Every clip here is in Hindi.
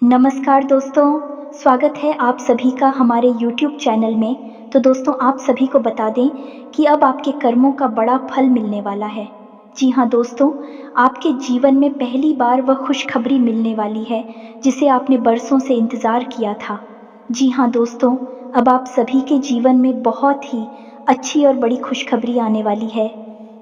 नमस्कार दोस्तों, स्वागत है आप सभी का हमारे YouTube चैनल में। तो दोस्तों, आप सभी को बता दें कि अब आपके कर्मों का बड़ा फल मिलने वाला है। जी हाँ दोस्तों, आपके जीवन में पहली बार वह खुशखबरी मिलने वाली है जिसे आपने बरसों से इंतज़ार किया था। जी हाँ दोस्तों, अब आप सभी के जीवन में बहुत ही अच्छी और बड़ी खुशखबरी आने वाली है।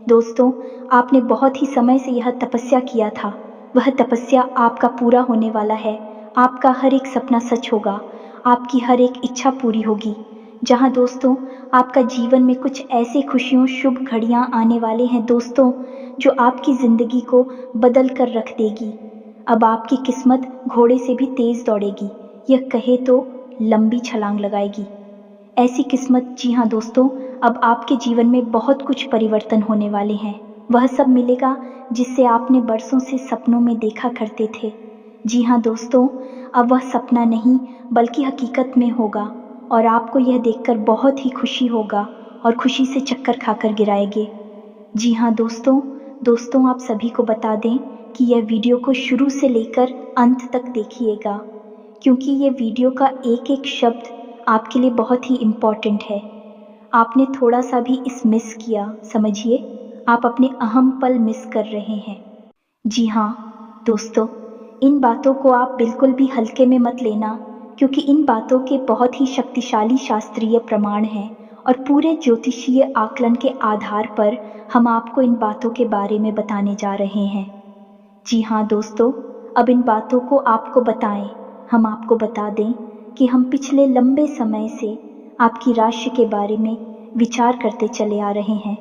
दोस्तों, आपने बहुत ही समय से यह तपस्या किया था, वह तपस्या आपका पूरा होने वाला है। आपका हर एक सपना सच होगा, आपकी हर एक इच्छा पूरी होगी। जहाँ दोस्तों, आपका जीवन में कुछ ऐसे खुशियों शुभ घड़ियाँ आने वाले हैं दोस्तों, जो आपकी ज़िंदगी को बदल कर रख देगी। अब आपकी किस्मत घोड़े से भी तेज़ दौड़ेगी, यह कहे तो लंबी छलांग लगाएगी। ऐसी किस्मत, जी हाँ दोस्तों, अब आपके जीवन में बहुत कुछ परिवर्तन होने वाले हैं। वह सब मिलेगा जिससे आपने बरसों से सपनों में देखा करते थे। जी हाँ दोस्तों, अब वह सपना नहीं बल्कि हकीकत में होगा और आपको यह देखकर बहुत ही खुशी होगा और खुशी से चक्कर खाकर गिराएंगे। जी हाँ दोस्तों, आप सभी को बता दें कि यह वीडियो को शुरू से लेकर अंत तक देखिएगा, क्योंकि ये वीडियो का एक एक शब्द आपके लिए बहुत ही इम्पॉर्टेंट है। आपने थोड़ा सा भी इस मिस किया, समझिए आप अपने अहम पल मिस कर रहे हैं। जी हाँ दोस्तों, इन बातों को आप बिल्कुल भी हल्के में मत लेना, क्योंकि इन बातों के बहुत ही शक्तिशाली शास्त्रीय प्रमाण हैं और पूरे ज्योतिषीय आकलन के आधार पर हम आपको इन बातों के बारे में बताने जा रहे हैं। जी हाँ दोस्तों, अब इन बातों को आपको बताएं, हम आपको बता दें कि हम पिछले लंबे समय से आपकी राशि के बारे में विचार करते चले आ रहे हैं,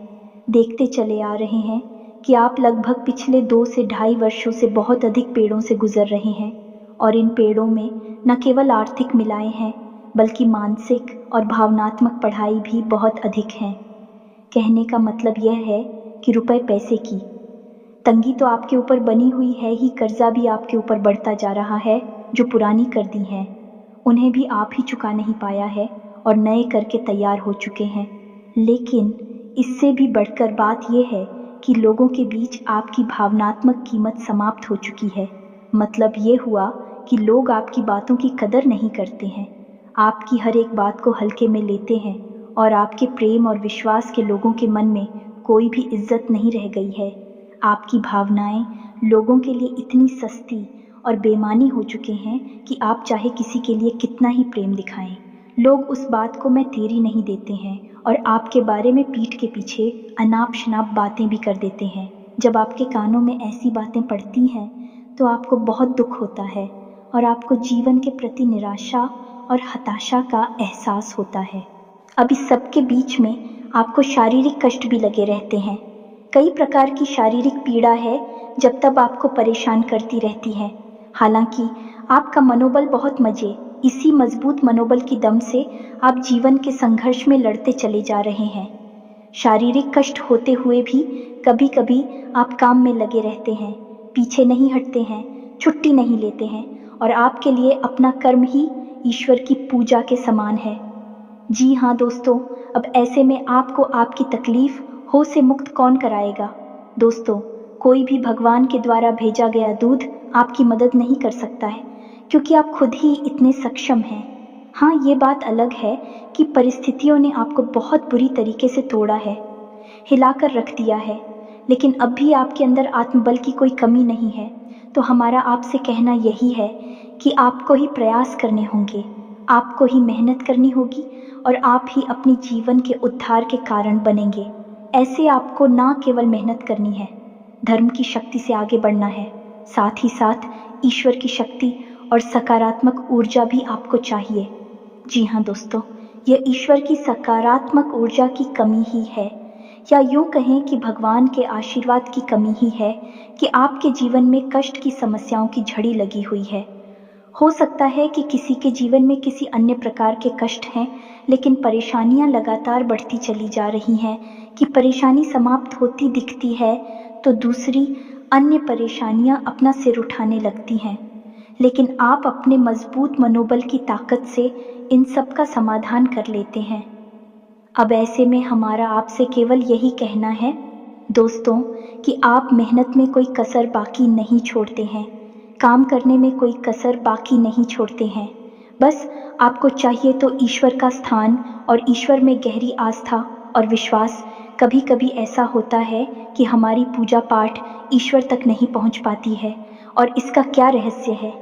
देखते चले आ रहे हैं कि आप लगभग पिछले 2 से ढाई वर्षों से बहुत अधिक पेड़ों से गुजर रहे हैं और इन पेड़ों में न केवल आर्थिक मिलाएं हैं बल्कि मानसिक और भावनात्मक पढ़ाई भी बहुत अधिक हैं। कहने का मतलब यह है कि रुपए पैसे की तंगी तो आपके ऊपर बनी हुई है ही, कर्जा भी आपके ऊपर बढ़ता जा रहा है। जो पुरानी कर दी हैं उन्हें भी आप ही चुका नहीं पाया है और नए करके तैयार हो चुके हैं। लेकिन इससे भी बढ़कर बात यह है कि लोगों के बीच आपकी भावनात्मक कीमत समाप्त हो चुकी है। मतलब ये हुआ कि लोग आपकी बातों की कदर नहीं करते हैं, आपकी हर एक बात को हल्के में लेते हैं और आपके प्रेम और विश्वास के लोगों के मन में कोई भी इज्जत नहीं रह गई है। आपकी भावनाएं लोगों के लिए इतनी सस्ती और बेमानी हो चुके हैं कि आप चाहे किसी के लिए कितना ही प्रेम दिखाएं, लोग उस बात को मैं तेरी नहीं देते हैं और आपके बारे में पीठ के पीछे अनाप शनाप बातें भी कर देते हैं। जब आपके कानों में ऐसी बातें पड़ती हैं तो आपको बहुत दुख होता है और आपको जीवन के प्रति निराशा और हताशा का एहसास होता है। अब इस सब के बीच में आपको शारीरिक कष्ट भी लगे रहते हैं। कई प्रकार की शारीरिक पीड़ा है जब तब आपको परेशान करती रहती है। हालांकि आपका मनोबल बहुत मजे, इसी मजबूत मनोबल की दम से आप जीवन के संघर्ष में लड़ते चले जा रहे हैं। शारीरिक कष्ट होते हुए भी कभी कभी आप काम में लगे रहते हैं, पीछे नहीं हटते हैं, छुट्टी नहीं लेते हैं और आपके लिए अपना कर्म ही ईश्वर की पूजा के समान है। जी हाँ दोस्तों, अब ऐसे में आपको आपकी तकलीफ हो से मुक्त कौन कराएगा। दोस्तों, कोई भी भगवान के द्वारा भेजा गया दूध आपकी मदद नहीं कर सकता है, क्योंकि आप खुद ही इतने सक्षम हैं। हाँ, ये बात अलग है कि परिस्थितियों ने आपको बहुत बुरी तरीके से तोड़ा है, हिलाकर रख दिया है, लेकिन अब भी आपके अंदर आत्मबल की कोई कमी नहीं है। तो हमारा आपसे कहना यही है कि आपको ही प्रयास करने होंगे, आपको ही मेहनत करनी होगी और आप ही अपनी जीवन के उद्धार के कारण बनेंगे। ऐसे आपको ना केवल मेहनत करनी है, धर्म की शक्ति से आगे बढ़ना है, साथ ही साथ ईश्वर की शक्ति और सकारात्मक ऊर्जा भी आपको चाहिए। जी हाँ दोस्तों, यह ईश्वर की सकारात्मक ऊर्जा की कमी ही है, या यूं कहें कि भगवान के आशीर्वाद की कमी ही है कि आपके जीवन में कष्ट की समस्याओं की झड़ी लगी हुई है। हो सकता है कि किसी के जीवन में किसी अन्य प्रकार के कष्ट हैं, लेकिन परेशानियां लगातार बढ़ती चली जा रही हैं कि परेशानी समाप्त होती दिखती है तो दूसरी अन्य परेशानियां अपना सिर उठाने लगती हैं। लेकिन आप अपने मजबूत मनोबल की ताकत से इन सब का समाधान कर लेते हैं। अब ऐसे में हमारा आपसे केवल यही कहना है दोस्तों कि आप मेहनत में कोई कसर बाकी नहीं छोड़ते हैं। काम करने में कोई कसर बाकी नहीं छोड़ते हैं। बस आपको चाहिए तो ईश्वर का स्थान और ईश्वर में गहरी आस्था और विश्वास। कभी कभी ऐसा होता है कि हमारी पूजा पाठ ईश्वर तक नहीं पहुंच पाती है, और इसका क्या रहस्य है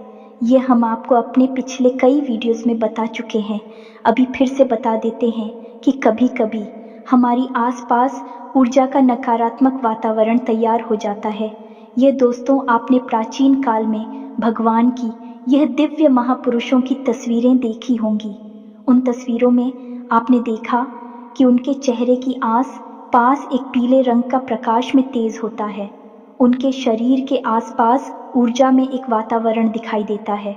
ये हम आपको अपने पिछले कई वीडियोस में बता चुके हैं। अभी फिर से बता देते हैं कि कभी कभी हमारी आसपास ऊर्जा का नकारात्मक वातावरण तैयार हो जाता है। ये दोस्तों, आपने प्राचीन काल में भगवान की यह दिव्य महापुरुषों की तस्वीरें देखी होंगी। उन तस्वीरों में आपने देखा कि उनके चेहरे की आस पास एक पीले रंग का प्रकाश में तेज होता है। उनके शरीर के आसपास ऊर्जा में एक वातावरण दिखाई देता है।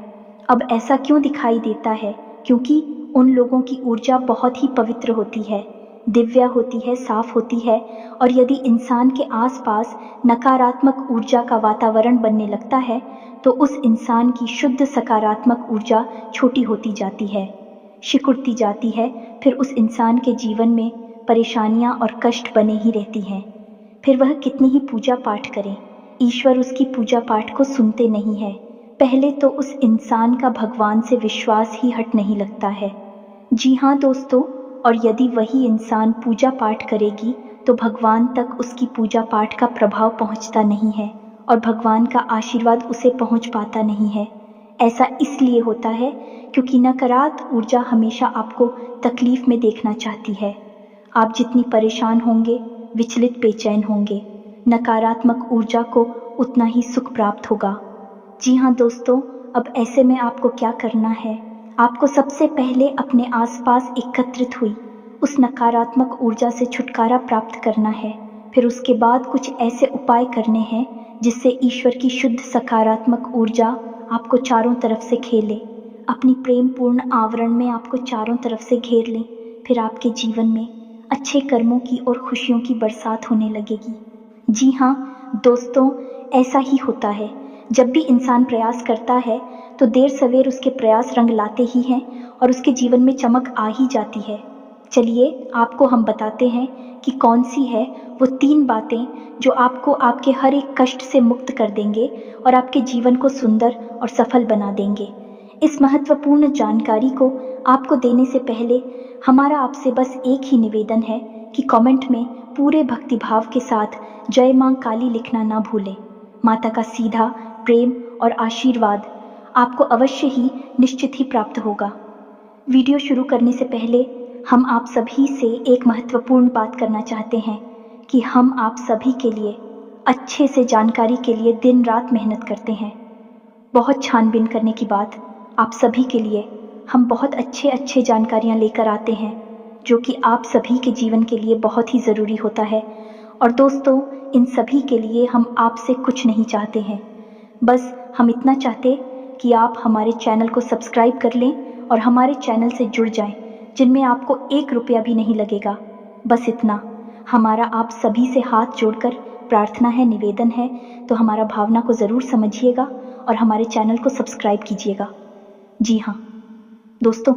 अब ऐसा क्यों दिखाई देता है? क्योंकि उन लोगों की ऊर्जा बहुत ही पवित्र होती है, दिव्य होती है, साफ होती है। और यदि इंसान के आसपास नकारात्मक ऊर्जा का वातावरण बनने लगता है तो उस इंसान की शुद्ध सकारात्मक ऊर्जा छोटी होती जाती है, सिकुड़ती जाती है। फिर उस इंसान के जीवन में परेशानियां और कष्ट बने ही रहती हैं। फिर वह कितनी ही पूजा पाठ करे, ईश्वर उसकी पूजा पाठ को सुनते नहीं है। पहले तो उस इंसान का भगवान से विश्वास ही हट नहीं लगता है। जी हाँ दोस्तों, और यदि वही इंसान पूजा पाठ करेगी तो भगवान तक उसकी पूजा पाठ का प्रभाव पहुंचता नहीं है और भगवान का आशीर्वाद उसे पहुंच पाता नहीं है। ऐसा इसलिए होता है क्योंकि नकारात्मक ऊर्जा हमेशा आपको तकलीफ में देखना चाहती है। आप जितनी परेशान होंगे, विचलित, बेचैन होंगे, नकारात्मक ऊर्जा को उतना ही सुख प्राप्त होगा। जी हाँ दोस्तों, अब ऐसे में आपको क्या करना है? आपको सबसे पहले अपने आसपास एकत्रित हुई उस नकारात्मक ऊर्जा से छुटकारा प्राप्त करना है। फिर उसके बाद कुछ ऐसे उपाय करने हैं जिससे ईश्वर की शुद्ध सकारात्मक ऊर्जा आपको चारों तरफ से खेले, अपनी प्रेम पूर्ण आवरण में आपको चारों तरफ से घेर ले। फिर आपके जीवन में अच्छे कर्मों की और खुशियों की बरसात होने लगेगी। जी हाँ दोस्तों, ऐसा ही होता है। जब भी इंसान प्रयास करता है तो देर सवेर उसके प्रयास रंग लाते ही हैं और उसके जीवन में चमक आ ही जाती है। चलिए आपको हम बताते हैं कि कौन सी है वो 3 बातें जो आपको आपके हर एक कष्ट से मुक्त कर देंगे और आपके जीवन को सुंदर और सफल बना देंगे। इस महत्वपूर्ण जानकारी को आपको देने से पहले हमारा आपसे बस एक ही निवेदन है कि कमेंट में पूरे भक्तिभाव के साथ जय मां काली लिखना ना भूलें। माता का सीधा प्रेम और आशीर्वाद आपको अवश्य ही निश्चित ही प्राप्त होगा। वीडियो शुरू करने से पहले हम आप सभी से एक महत्वपूर्ण बात करना चाहते हैं कि हम आप सभी के लिए अच्छे से जानकारी के लिए दिन रात मेहनत करते हैं। बहुत छानबीन करने के बाद आप सभी के लिए हम बहुत अच्छे जानकारियां लेकर आते हैं जो कि आप सभी के जीवन के लिए बहुत ही ज़रूरी होता है। और दोस्तों, इन सभी के लिए हम आपसे कुछ नहीं चाहते हैं, बस हम इतना चाहते कि आप हमारे चैनल को सब्सक्राइब कर लें और हमारे चैनल से जुड़ जाएं, जिनमें आपको 1 रुपया भी नहीं लगेगा। बस इतना हमारा आप सभी से हाथ जोड़कर प्रार्थना है, निवेदन है। तो हमारा भावना को ज़रूर समझिएगा और हमारे चैनल को सब्सक्राइब कीजिएगा। जी हाँ दोस्तों,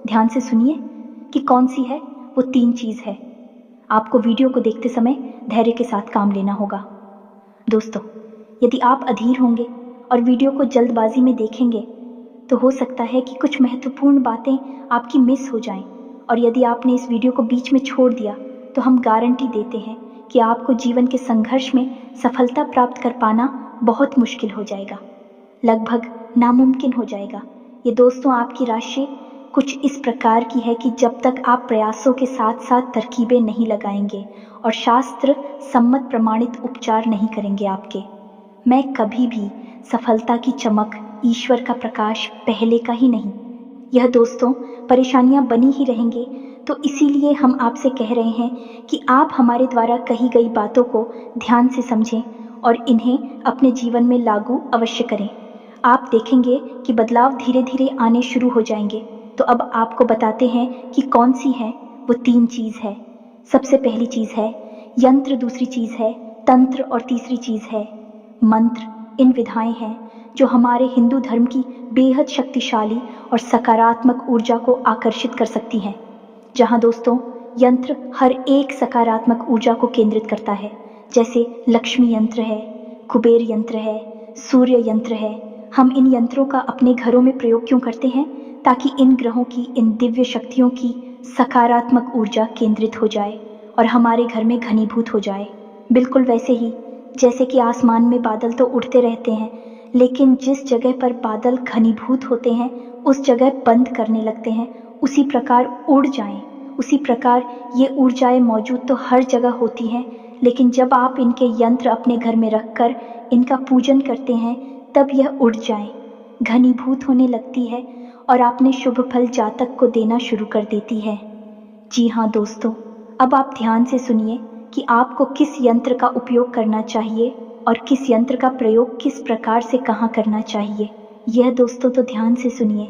ध्यान से सुनिए कि कौन सी है वो 3 चीज़ है। आपको वीडियो को देखते समय धैर्य के साथ काम लेना होगा। दोस्तों, यदि आप अधीर होंगे और वीडियो को जल्दबाजी में देखेंगे तो हो सकता है कि कुछ महत्वपूर्ण बातें आपकी मिस हो जाएं। और यदि आपने इस वीडियो को बीच में छोड़ दिया तो हम गारंटी देते हैं कि आपको जीवन के संघर्ष में सफलता प्राप्त कर पाना बहुत मुश्किल हो जाएगा, लगभग नामुमकिन हो जाएगा। ये दोस्तों, आपकी राशि कुछ इस प्रकार की है कि जब तक आप प्रयासों के साथ साथ तरकीबें नहीं लगाएंगे और शास्त्र सम्मत प्रमाणित उपचार नहीं करेंगे आपके, मैं कभी भी सफलता की चमक, ईश्वर का प्रकाश पहले का ही नहीं। यह दोस्तों, परेशानियां बनी ही रहेंगी। तो इसीलिए हम आपसे कह रहे हैं कि आप हमारे द्वारा कही गई बातों को ध्यान से समझें और इन्हें अपने जीवन में लागू अवश्य करें। आप देखेंगे कि बदलाव धीरे धीरे आने शुरू हो जाएंगे। तो अब आपको बताते हैं कि कौन सी है वो 3 चीज़ है। सबसे पहली चीज़ है यंत्र, दूसरी चीज़ है तंत्र और तीसरी चीज़ है मंत्र। इन विधाएं हैं जो हमारे हिंदू धर्म की बेहद शक्तिशाली और सकारात्मक ऊर्जा को आकर्षित कर सकती हैं। जहां दोस्तों, यंत्र हर एक सकारात्मक ऊर्जा को केंद्रित करता है, जैसे लक्ष्मी यंत्र है, कुबेर यंत्र है, सूर्य यंत्र है, हम इन यंत्रों का अपने घरों में प्रयोग क्यों करते हैं? ताकि इन ग्रहों की, इन दिव्य शक्तियों की सकारात्मक ऊर्जा केंद्रित हो जाए और हमारे घर में घनीभूत हो जाए। बिल्कुल वैसे ही जैसे कि आसमान में बादल तो उड़ते रहते हैं, लेकिन जिस जगह पर बादल घनीभूत होते हैं उस जगह बंद करने लगते हैं, उसी प्रकार उड़ जाएं। उसी प्रकार ये ऊर्जाएं मौजूद तो हर जगह होती हैं, लेकिन जब आप इनके यंत्र अपने घर में रखकर इनका पूजन करते हैं तब यह उड़ जाएं, घनीभूत होने लगती है और आपने शुभ फल जातक को देना शुरू कर देती है। जी हाँ दोस्तों, अब आप ध्यान से सुनिए कि आपको किस यंत्र का उपयोग करना चाहिए और किस यंत्र का प्रयोग किस प्रकार से कहाँ करना चाहिए। यह दोस्तों तो ध्यान से सुनिए।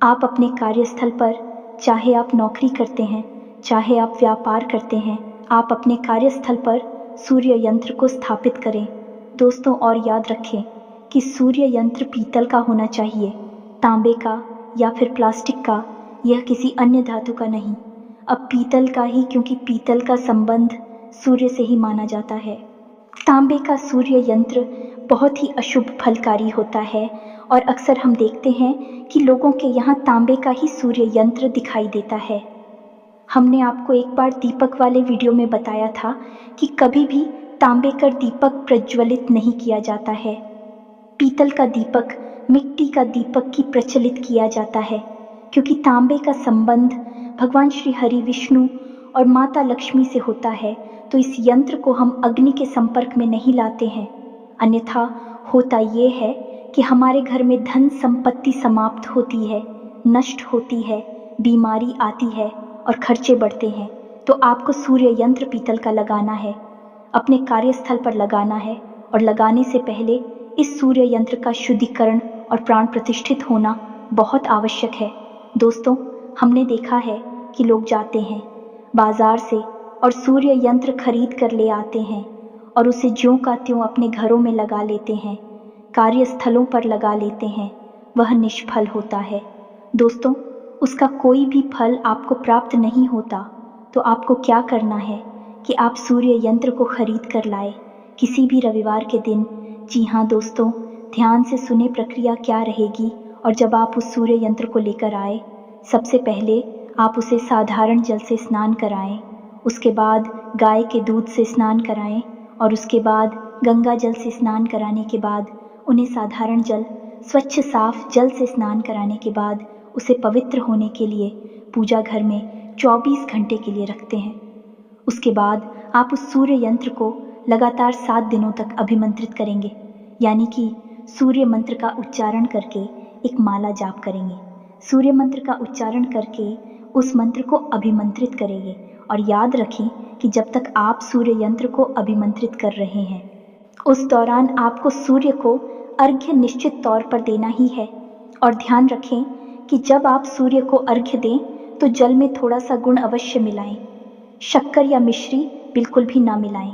आप अपने कार्यस्थल पर, चाहे आप नौकरी करते हैं, चाहे आप व्यापार करते हैं, आप अपने कार्यस्थल पर सूर्य यंत्र को स्थापित करें दोस्तों। और याद रखें कि सूर्य यंत्र पीतल का होना चाहिए, तांबे का या फिर प्लास्टिक का, यह किसी अन्य धातु का नहीं। अब पीतल का ही, क्योंकि पीतल का संबंध सूर्य से ही माना जाता है। तांबे का सूर्य यंत्र बहुत ही अशुभ फलकारी होता है और अक्सर हम देखते हैं कि लोगों के यहाँ तांबे का ही सूर्य यंत्र दिखाई देता है। हमने आपको एक बार दीपक वाले वीडियो में बताया था कि कभी भी तांबे का दीपक प्रज्वलित नहीं किया जाता है। पीतल का दीपक, मिट्टी का दीपक की प्रचलित किया जाता है, क्योंकि तांबे का संबंध भगवान श्री हरि विष्णु और माता लक्ष्मी से होता है। तो इस यंत्र को हम अग्नि के संपर्क में नहीं लाते हैं, अन्यथा होता ये है कि हमारे घर में धन संपत्ति समाप्त होती है, नष्ट होती है, बीमारी आती है और खर्चे बढ़ते हैं। तो आपको सूर्य यंत्र पीतल का लगाना है, अपने कार्यस्थल पर लगाना है और लगाने से पहले इस सूर्य यंत्र का शुद्धिकरण और प्राण प्रतिष्ठित होना बहुत आवश्यक है। दोस्तों, हमने देखा है कि लोग जाते हैं बाजार से और सूर्य यंत्र खरीद कर ले आते हैं और उसे ज्यों का त्यों अपने घरों में लगा लेते हैं, कार्यस्थलों पर लगा लेते हैं। वह निष्फल होता है दोस्तों, उसका कोई भी फल आपको प्राप्त नहीं होता। तो आपको क्या करना है कि आप सूर्य यंत्र को खरीद कर लाए किसी भी रविवार के दिन। जी हाँ दोस्तों, ध्यान से सुने प्रक्रिया क्या रहेगी। और जब आप उस सूर्य यंत्र को लेकर आए, सबसे पहले आप उसे साधारण जल से स्नान कराएं, उसके बाद गाय के दूध से स्नान कराएं और उसके बाद गंगा जल से स्नान कराने के बाद उन्हें साधारण जल, स्वच्छ साफ जल से स्नान कराने के बाद उसे पवित्र होने के लिए पूजा घर में 24 घंटे के लिए रखते हैं। उसके बाद आप उस सूर्य यंत्र को लगातार 7 दिनों तक अभिमंत्रित करेंगे, यानी कि सूर्य मंत्र का उच्चारण करके एक माला जाप करेंगे। सूर्य मंत्र का उच्चारण करके उस मंत्र को अभिमंत्रित करेंगे। और याद रखें कि जब तक आप सूर्य यंत्र को अभिमंत्रित कर रहे हैं, उस दौरान आपको सूर्य को अर्घ्य निश्चित तौर पर देना ही है। और ध्यान रखें कि जब आप सूर्य को अर्घ्य दें तो जल में थोड़ा सा गुड़ अवश्य मिलाएं, शक्कर या मिश्री बिल्कुल भी ना मिलाएं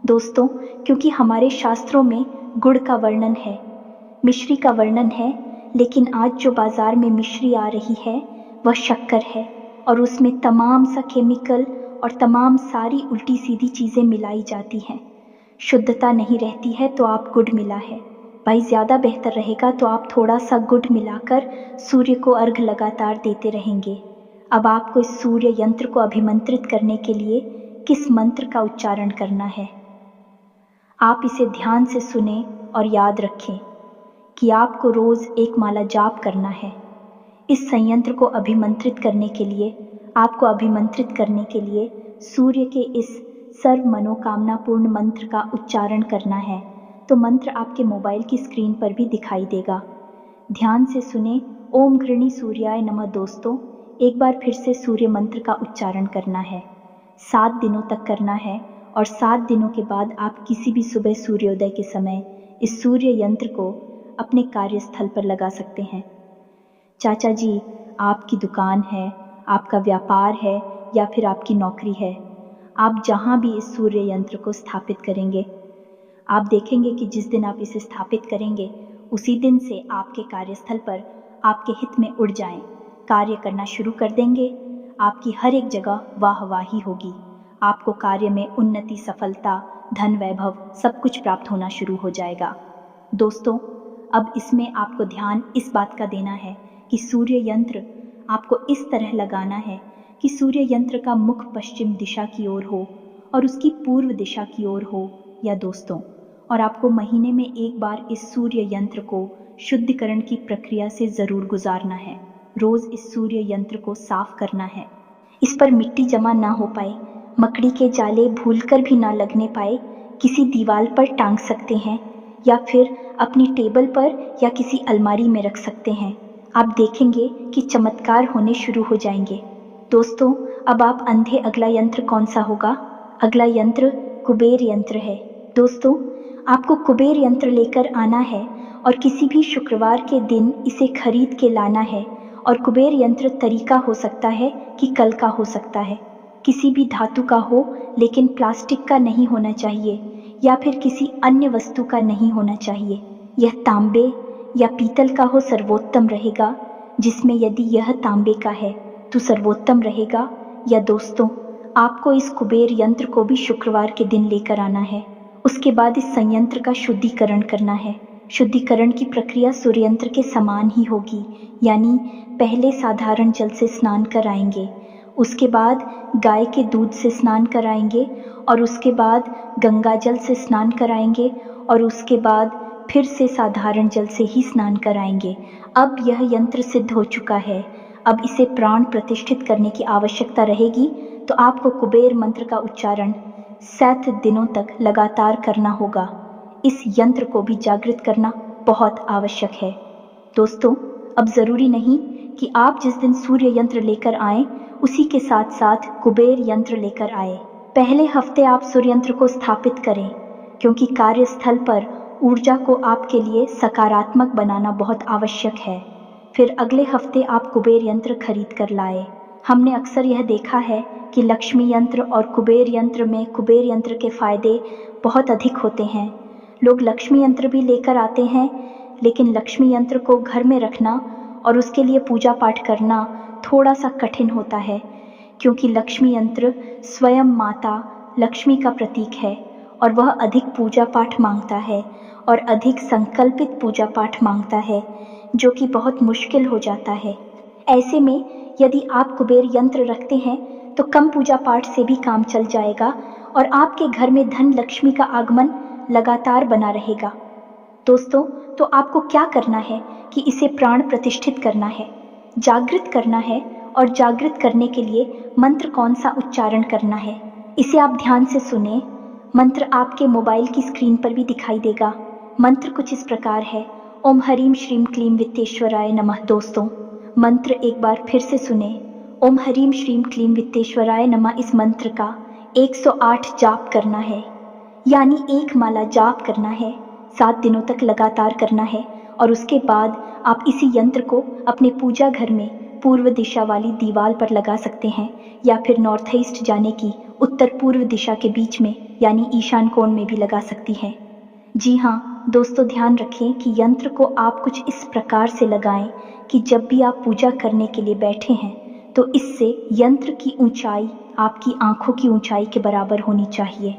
दोस्तों, क्योंकि हमारे शास्त्रों में गुड़ का वर्णन है, मिश्री का वर्णन है, लेकिन आज जो बाजार में मिश्री आ रही है वह शक्कर है और उसमें तमाम सा केमिकल और तमाम सारी उल्टी सीधी चीज़ें मिलाई जाती हैं, शुद्धता नहीं रहती है। तो आप गुड़ मिला है भाई, ज़्यादा बेहतर रहेगा तो आप थोड़ा सा गुड़ मिलाकर सूर्य को अर्घ लगातार देते रहेंगे। अब आपको इस सूर्य यंत्र को अभिमंत्रित करने के लिए किस मंत्र का उच्चारण करना है, आप इसे ध्यान से सुने और याद रखें कि आपको रोज एक माला जाप करना है। इस संयंत्र को अभिमंत्रित करने के लिए, आपको अभिमंत्रित करने के लिए सूर्य के इस सर्व मनोकामना पूर्ण मंत्र का उच्चारण करना है। तो मंत्र आपके मोबाइल की स्क्रीन पर भी दिखाई देगा। ध्यान से सुने। ओम घृणी सूर्याय नमः दोस्तों, एक बार फिर से सूर्य मंत्र का उच्चारण करना है, 7 दिनों तक करना है और 7 दिनों के बाद आप किसी भी सुबह सूर्योदय के समय इस सूर्य यंत्र को अपने कार्यस्थल पर लगा सकते हैं। चाचा जी, आपकी दुकान है, आपका व्यापार है या फिर आपकी नौकरी है, आप जहाँ भी इस सूर्य यंत्र को स्थापित करेंगे, आप देखेंगे कि जिस दिन आप इसे स्थापित करेंगे उसी दिन से आपके कार्यस्थल पर आपके हित में उड़ जाएं, कार्य करना शुरू कर देंगे। आपकी हर एक जगह वाहवाही होगी, आपको कार्य में उन्नति, सफलता, धन, वैभव सब कुछ प्राप्त होना शुरू हो जाएगा। दोस्तों, अब इसमें आपको ध्यान इस बात का देना है कि सूर्य यंत्र आपको इस तरह लगाना है कि सूर्य यंत्र का मुख पश्चिम दिशा की ओर हो और उसकी पूर्व दिशा की ओर हो या दोस्तों, और आपको महीने में एक बार इस सूर्य यंत्र को शुद्धिकरण की प्रक्रिया से ज़रूर गुजारना है। रोज़ इस सूर्य यंत्र को साफ करना है। इस पर मिट्टी जमा ना हो पाए, मकड़ी के जाले भूलकर भी ना लगने पाए, किसी दीवार पर टांग सकते हैं या फिर अपनी टेबल पर या किसी अलमारी में रख सकते हैं। आप देखेंगे कि चमत्कार होने शुरू हो जाएंगे। दोस्तों, अब आप अंधे अगला यंत्र कौन सा होगा? अगला यंत्र कुबेर यंत्र है। दोस्तों, आपको कुबेर यंत्र लेकर आना है और किसी भी शुक्रवार के दिन इसे खरीद के लाना है। और कुबेर यंत्र तरीका हो सकता है कि कल का हो सकता है, किसी भी धातु का हो, लेकिन प्लास्टिक का नहीं होना चाहिए या फिर किसी अन्य वस्तु का नहीं होना चाहिए। यह तांबे या पीतल का हो सर्वोत्तम रहेगा, जिसमें यदि यह तांबे का है तो सर्वोत्तम रहेगा। या दोस्तों, आपको इस कुबेर यंत्र को भी शुक्रवार के दिन लेकर आना है। उसके बाद इस संयंत्र का शुद्धिकरण करना है। शुद्धिकरण की प्रक्रिया सूर्य यंत्र के समान ही होगी, यानी पहले साधारण जल से स्नान कराएंगे, उसके बाद गाय के दूध से स्नान कराएंगे और उसके बाद गंगा जल से स्नान कराएंगे और उसके बाद फिर से साधारण जल से ही स्नान कराएंगे। अब यह यंत्र सिद्ध हो चुका है। अब इसे प्राण प्रतिष्ठित करने की आवश्यकता रहेगी, तो आपको कुबेर मंत्र का उच्चारण 7 दिनों तक लगातार करना होगा। इस यंत्र को भी जागृत करना बहुत आवश्यक है। दोस्तों, अब ज़रूरी नहीं कि आप जिस दिन सूर्य यंत्र लेकर आएं, उसी के साथ साथ कुबेर यंत्र लेकर आए। पहले हफ्ते आप सूर्य यंत्र को स्थापित करें, क्योंकि कार्यस्थल पर ऊर्जा को आपके लिए सकारात्मक बनाना बहुत आवश्यक है। फिर अगले हफ्ते आप कुबेर यंत्र खरीद कर लाए। हमने अक्सर यह देखा है कि लक्ष्मी यंत्र और कुबेर यंत्र में कुबेर यंत्र के फायदे बहुत अधिक होते हैं। लोग लक्ष्मी यंत्र भी लेकर आते हैं, लेकिन लक्ष्मी यंत्र को घर में रखना और उसके लिए पूजा पाठ करना थोड़ा सा कठिन होता है, क्योंकि लक्ष्मी यंत्र स्वयं माता लक्ष्मी का प्रतीक है और वह अधिक पूजा पाठ मांगता है और अधिक संकल्पित पूजा पाठ मांगता है, जो कि बहुत मुश्किल हो जाता है। ऐसे में यदि आप कुबेर यंत्र रखते हैं तो कम पूजा पाठ से भी काम चल जाएगा और आपके घर में धन लक्ष्मी का आगमन लगातार बना रहेगा। दोस्तों, तो आपको क्या करना है कि इसे प्राण प्रतिष्ठित करना है, जागृत करना है, और जागृत करने के लिए मंत्र कौन सा उच्चारण करना है, इसे आप ध्यान से सुने। मंत्र आपके मोबाइल की स्क्रीन पर भी दिखाई देगा। मंत्र कुछ इस प्रकार है, ओम हरीम श्रीम क्लीम वित्तेश्वराय नमः। दोस्तों, मंत्र एक बार फिर से सुने, ओम हरीम श्रीम क्लीम वित्तेश्वराय नमः। इस मंत्र का 108 जाप करना है, यानी 1 माला जाप करना है, 7 दिनों तक लगातार करना है। और उसके बाद आप इसी यंत्र को अपने पूजा घर में पूर्व दिशा वाली दीवार पर लगा सकते हैं, या फिर नॉर्थ ईस्ट जाने की उत्तर पूर्व दिशा के बीच में, यानी ईशान कोण में भी लगा सकती हैं। जी हाँ दोस्तों, ध्यान रखें कि यंत्र को आप कुछ इस प्रकार से लगाएं कि जब भी आप पूजा करने के लिए बैठे हैं तो इससे यंत्र की ऊंचाई आपकी आंखों की ऊंचाई के बराबर होनी चाहिए,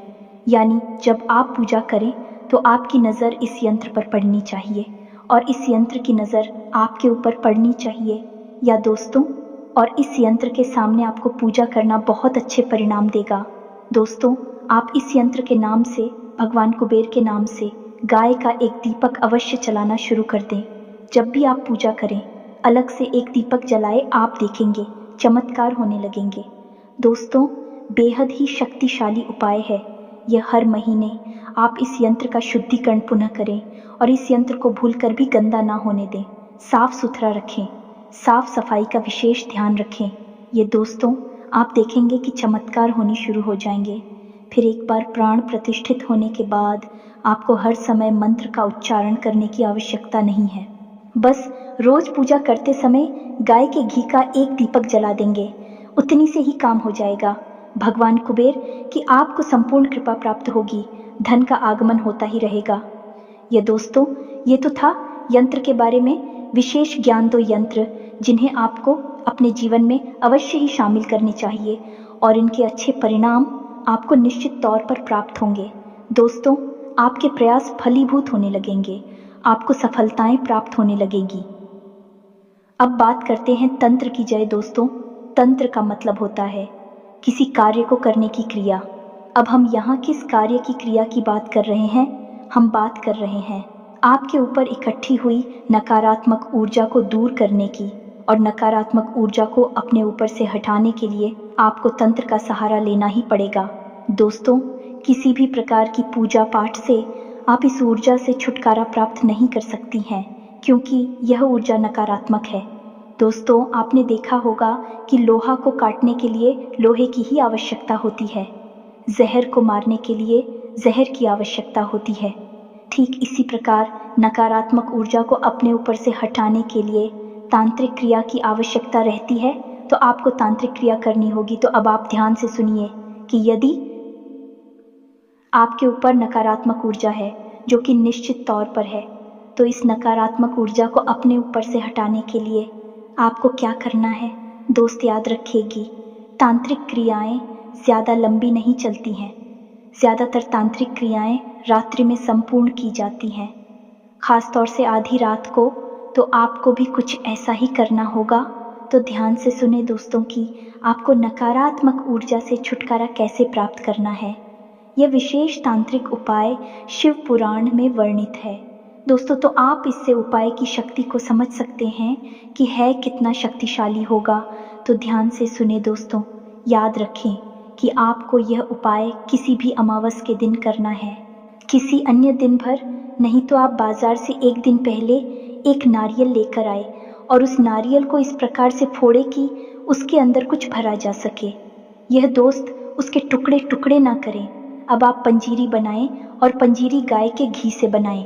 यानी जब आप पूजा करें तो आपकी नज़र इस यंत्र पर पड़नी चाहिए और इस यंत्र की नज़र आपके ऊपर पड़नी चाहिए। या दोस्तों, और इस यंत्र के सामने आपको पूजा करना बहुत अच्छे परिणाम देगा। दोस्तों, आप इस यंत्र के नाम से, भगवान कुबेर के नाम से, गाय का एक दीपक अवश्य जलाना शुरू कर दें। जब भी आप पूजा करें, अलग से एक दीपक जलाए, आप देखेंगे चमत्कार होने लगेंगे। दोस्तों, बेहद ही शक्तिशाली उपाय है यह। हर महीने आप इस यंत्र का शुद्धिकरण पुनः करें और इस यंत्र को भूलकर भी गंदा ना होने दें। साफ सुथरा रखें, साफ सफाई का विशेष ध्यान रखें। ये दोस्तों, आप देखेंगे कि चमत्कार होने शुरू हो जाएंगे। फिर एक बार प्राण प्रतिष्ठित होने के बाद आपको हर समय मंत्र का उच्चारण करने की आवश्यकता नहीं है। बस रोज पूजा करते समय गाय के घी का एक दीपक जला देंगे, उतनी से ही काम हो जाएगा। भगवान कुबेर की आपको संपूर्ण कृपा प्राप्त होगी, धन का आगमन होता ही रहेगा। ये दोस्तों, ये तो था यंत्र के बारे में विशेष ज्ञान दो यंत्र, जिन्हें आपको अपने जीवन में अवश्य ही शामिल करने चाहिए और इनके अच्छे परिणाम आपको निश्चित तौर पर प्राप्त होंगे। दोस्तों, आपके प्रयास फलीभूत होने लगेंगे। आपको सफलताएं प्राप्त होने लगेगी। अब बात करते हैं तंत्र की जय दोस्तों। तंत्र का मतलब होता है किसी कार्य को करने की क्रिया। अब हम यहाँ किस कार्य की क्रिया की बात कर रहे हैं? हम बात कर रहे हैं आपके ऊपर इकट्ठी हुई नकारात्मक ऊर्जा को दूर करने की, और नकारात्मक ऊर्जा को अपने ऊपर से हटाने के लिए आपको तंत्र का सहारा लेना ही पड़ेगा। दोस्तों, किसी भी प्रकार की पूजा पाठ से आप इस ऊर्जा से छुटकारा प्राप्त नहीं कर सकती हैं, क्योंकि यह ऊर्जा नकारात्मक है। दोस्तों, आपने देखा होगा कि लोहा को काटने के लिए लोहे की ही आवश्यकता होती है, जहर को मारने के लिए जहर की आवश्यकता होती है। ठीक इसी प्रकार नकारात्मक ऊर्जा को अपने ऊपर से हटाने के लिए तांत्रिक क्रिया की आवश्यकता रहती है। तो आपको तांत्रिक क्रिया करनी होगी। तो अब आप ध्यान से सुनिए कि यदि आपके ऊपर नकारात्मक ऊर्जा है जो कि निश्चित तौर पर है, तो इस नकारात्मक ऊर्जा को अपने ऊपर से हटाने के लिए आपको क्या करना है? दोस्त याद रखिएगी, तांत्रिक क्रियाएं ज़्यादा लंबी नहीं चलती हैं। ज़्यादातर तांत्रिक क्रियाएं रात्रि में संपूर्ण की जाती हैं, खास तौर से आधी रात को। तो आपको भी कुछ ऐसा ही करना होगा। तो ध्यान से सुने दोस्तों कि आपको नकारात्मक ऊर्जा से छुटकारा कैसे प्राप्त करना है। यह विशेष तांत्रिक उपाय शिव पुराण में वर्णित है दोस्तों। तो आप इससे उपाय की शक्ति को समझ सकते हैं कि है कितना शक्तिशाली होगा। तो ध्यान से सुने दोस्तों, याद रखें कि आपको यह उपाय किसी भी अमावस के दिन करना है, किसी अन्य दिन भर नहीं। तो आप बाजार से एक दिन पहले एक नारियल लेकर आए और उस नारियल को इस प्रकार से फोड़े कि उसके अंदर कुछ भरा जा सके। यह दोस्त उसके टुकड़े टुकड़े ना करें। अब आप पंजीरी बनाएं और पंजीरी गाय के घी से बनाएं।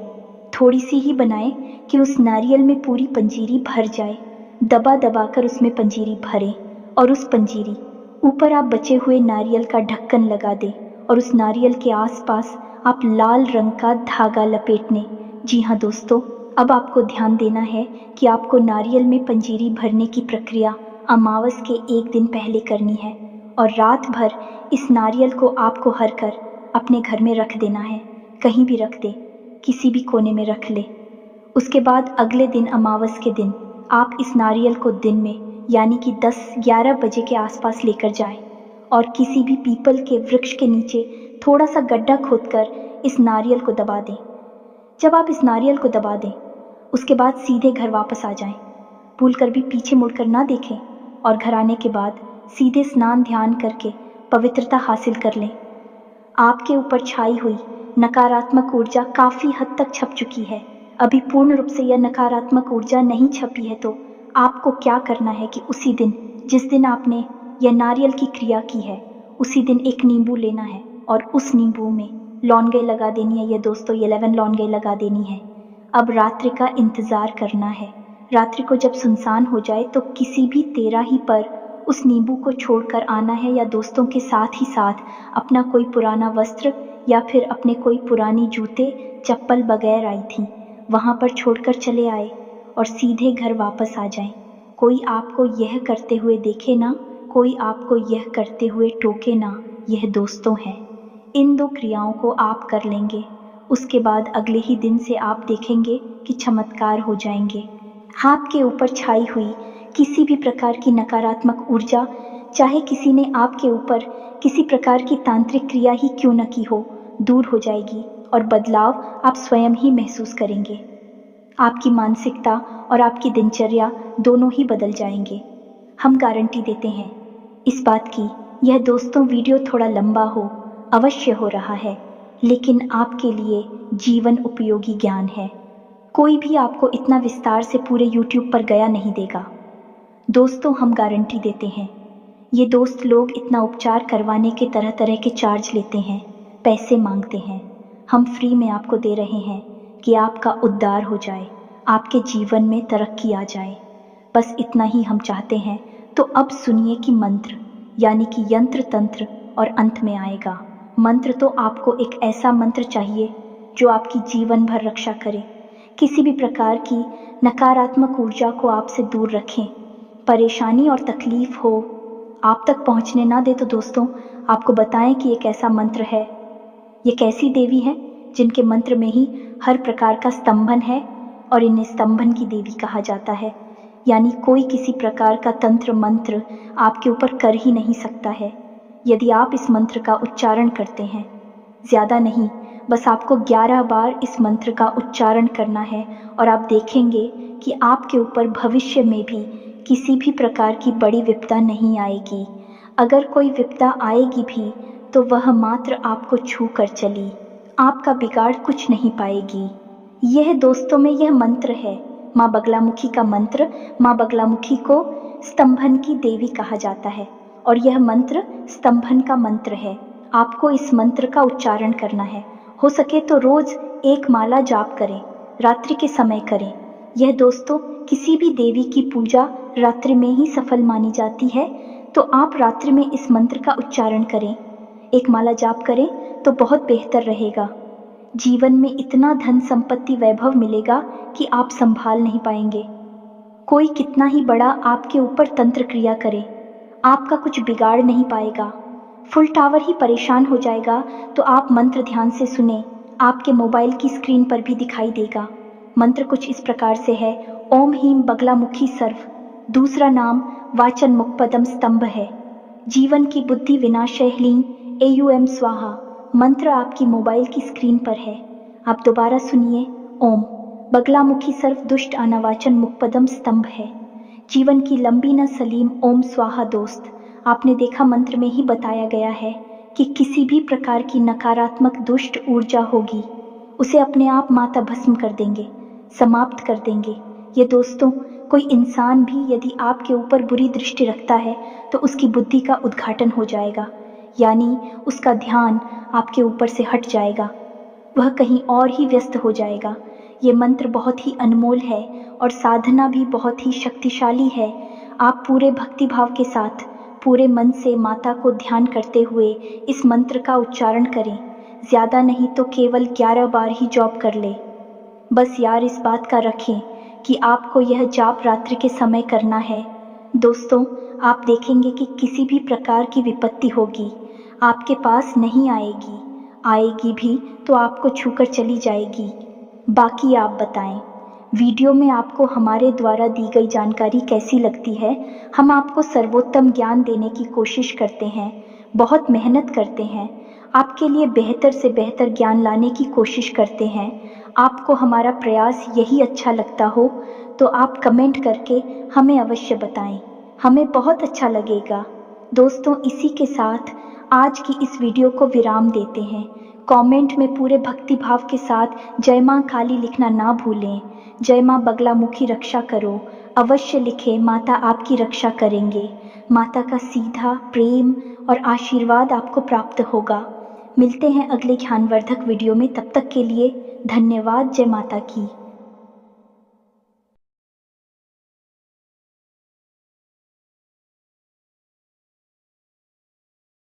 थोड़ी सी ही बनाएं कि उस नारियल में पूरी पंजीरी भर जाए। दबा दबा कर उसमें पंजीरी भरें और उस पंजीरी ऊपर आप बचे हुए नारियल का ढक्कन लगा दें और उस नारियल के आसपास आप लाल रंग का धागा लपेटने। जी हाँ दोस्तों, अब आपको ध्यान देना है कि आपको नारियल में पंजीरी भरने की प्रक्रिया अमावस के एक दिन पहले करनी है, और रात भर इस नारियल को आपको हर कर अपने घर में रख देना है। कहीं भी रख दे, किसी भी कोने में रख ले। उसके बाद अगले दिन अमावस के दिन आप इस नारियल को दिन में यानी कि 10-11 बजे के आसपास लेकर जाएं और किसी भी पीपल के वृक्ष के नीचे थोड़ा सा गड्ढा खोदकर इस नारियल को दबा दें। जब आप इस नारियल को दबा दें, उसके बाद सीधे घर वापस आ जाएं। भूलकर भी पीछे मुड़कर ना देखें, और घर आने के बाद सीधे स्नान ध्यान करके पवित्रता हासिल कर लें। आपके ऊपर छाई हुई नकारात्मक ऊर्जा काफ़ी हद तक छप चुकी है। अभी पूर्ण रूप से यह नकारात्मक ऊर्जा नहीं छपी है। तो आपको क्या करना है कि उसी दिन, जिस दिन आपने यह नारियल की क्रिया की है, उसी दिन एक नींबू लेना है और उस नींबू में लौंगे लगा देनी है। ये दोस्तों 11 लौंगे लगा देनी है। अब रात्रि का इंतज़ार करना है। रात्रि को जब सुनसान हो जाए तो किसी भी तेराही पर उस नींबू को छोड़कर आना है, या दोस्तों के साथ ही साथ अपना कोई पुराना वस्त्र या फिर अपने कोई पुरानी जूते चप्पल बगैर आई थी वहाँ पर छोड़कर चले आए और सीधे घर वापस आ जाएं। कोई आपको यह करते हुए देखे ना, कोई आपको यह करते हुए टोके ना। यह दोस्तों है। इन 2 क्रियाओं को आप कर लेंगे, उसके बाद अगले ही दिन से आप देखेंगे कि चमत्कार हो जाएंगे। आपके ऊपर छाई हुई किसी भी प्रकार की नकारात्मक ऊर्जा, चाहे किसी ने आपके ऊपर किसी प्रकार की तांत्रिक क्रिया ही क्यों न की हो, दूर हो जाएगी और बदलाव आप स्वयं ही महसूस करेंगे। आपकी मानसिकता और आपकी दिनचर्या दोनों ही बदल जाएंगे। हम गारंटी देते हैं इस बात की। यह दोस्तों वीडियो थोड़ा लंबा हो अवश्य हो रहा है, लेकिन आपके लिए जीवन उपयोगी ज्ञान है। कोई भी आपको इतना विस्तार से पूरे YouTube पर गया नहीं देगा। दोस्तों, हम गारंटी देते हैं। ये दोस्त लोग इतना उपचार करवाने के तरह तरह के चार्ज लेते हैं, पैसे मांगते हैं। हम फ्री में आपको दे रहे हैं कि आपका उद्धार हो जाए, आपके जीवन में तरक्की आ जाए। बस इतना ही हम चाहते हैं। तो अब सुनिए कि मंत्र यानी कि यंत्र तंत्र और अंत में आएगा। मंत्र तो आपको एक ऐसा मंत्र चाहिए जो आपकी जीवन भर रक्षा करे, किसी भी प्रकार की नकारात्मक ऊर्जा को आपसे दूर रखें, परेशानी और तकलीफ हो आप तक पहुंचने ना दे। तो दोस्तों, आपको बताएं कि एक ऐसा मंत्र है। ये कैसी देवी है जिनके मंत्र में ही हर प्रकार का स्तंभन है और इन्हें स्तंभन की देवी कहा जाता है। यानी कोई किसी प्रकार का तंत्र मंत्र आपके ऊपर कर ही नहीं सकता है यदि आप इस मंत्र का उच्चारण करते हैं। ज़्यादा नहीं, बस आपको 11 बार इस मंत्र का उच्चारण करना है और आप देखेंगे कि आपके ऊपर भविष्य में भी किसी भी प्रकार की बड़ी विपदा नहीं आएगी। अगर कोई विपदा आएगी भी तो वह मात्र आपको छू कर चली, आपका बिगाड़ कुछ नहीं पाएगी। यह दोस्तों में यह मंत्र है माँ बगलामुखी का मंत्र। माँ बगलामुखी को स्तंभन की देवी कहा जाता है और यह मंत्र स्तंभन का मंत्र है। आपको इस मंत्र का उच्चारण करना है। हो सके तो रोज एक माला जाप करें, रात्रि के समय करें। यह दोस्तों किसी भी देवी की पूजा रात्रि में ही सफल मानी जाती है, तो आप रात्रि में इस मंत्र का उच्चारण करें, एक माला जाप करें तो बहुत बेहतर रहेगा। जीवन में इतना धन संपत्ति वैभव मिलेगा कि आप संभाल नहीं पाएंगे। कोई कितना ही बड़ा आपके ऊपर तंत्र क्रिया करे, आपका कुछ बिगाड़ नहीं पाएगा। फुल टावर ही परेशान हो जाएगा तो आप मंत्र ध्यान से सुने, आपके मोबाइल की स्क्रीन पर भी दिखाई देगा। मंत्र कुछ इस प्रकार से है, ओम हीम बगलामुखी सर्व। दूसरा नाम वाचन मुखपदम स्तंभ है। जीवन की बुद्धि विनाशय ह्लीं एयूएम स्वाहा। मंत्र आपकी मोबाइल की स्क्रीन पर है, आप दोबारा सुनिए। ओम बगलामुखी सर्व दुष्ट अनावाचन मुखपदम स्तंभ है। जीवन की लंबी न सलीम ओम स्वाहा। दोस्त, आपने देखा मंत्र में ही बताया गया है कि किसी भी प्रकार की नकारात्मक दुष्ट ऊर्जा होगी उसे अपने आप माता भस्म कर देंगे, समाप्त कर देंगे। ये दोस्तों कोई इंसान भी यदि आपके ऊपर बुरी दृष्टि रखता है तो उसकी बुद्धि का उद्घाटन हो जाएगा, यानी उसका ध्यान आपके ऊपर से हट जाएगा, वह कहीं और ही व्यस्त हो जाएगा। ये मंत्र बहुत ही अनमोल है और साधना भी बहुत ही शक्तिशाली है। आप पूरे भक्तिभाव के साथ पूरे मन से माता को ध्यान करते हुए इस मंत्र का उच्चारण करें। ज़्यादा नहीं तो केवल 11 बार ही जॉब कर ले। बस यार इस बात का रखें कि आपको यह जाप रात्रि के समय करना है। दोस्तों, आप देखेंगे कि किसी भी प्रकार की विपत्ति होगी आपके पास नहीं आएगी, आएगी भी तो आपको छूकर चली जाएगी। बाकी आप बताएं, वीडियो में आपको हमारे द्वारा दी गई जानकारी कैसी लगती है। हम आपको सर्वोत्तम ज्ञान देने की कोशिश करते हैं, बहुत मेहनत करते हैं, आपके लिए बेहतर से बेहतर ज्ञान लाने की कोशिश करते हैं। आपको हमारा प्रयास यही अच्छा लगता हो तो आप कमेंट करके हमें अवश्य बताएं, हमें बहुत अच्छा लगेगा। दोस्तों, इसी के साथ आज की इस वीडियो को विराम देते हैं। कमेंट में पूरे भक्ति भाव के साथ जय माँ काली लिखना ना भूलें। जय माँ बगलामुखी रक्षा करो अवश्य लिखें, माता आपकी रक्षा करेंगे। माता का सीधा प्रेम और आशीर्वाद आपको प्राप्त होगा। मिलते हैं अगले ज्ञानवर्धक वीडियो में, तब तक के लिए धन्यवाद। जय माता की।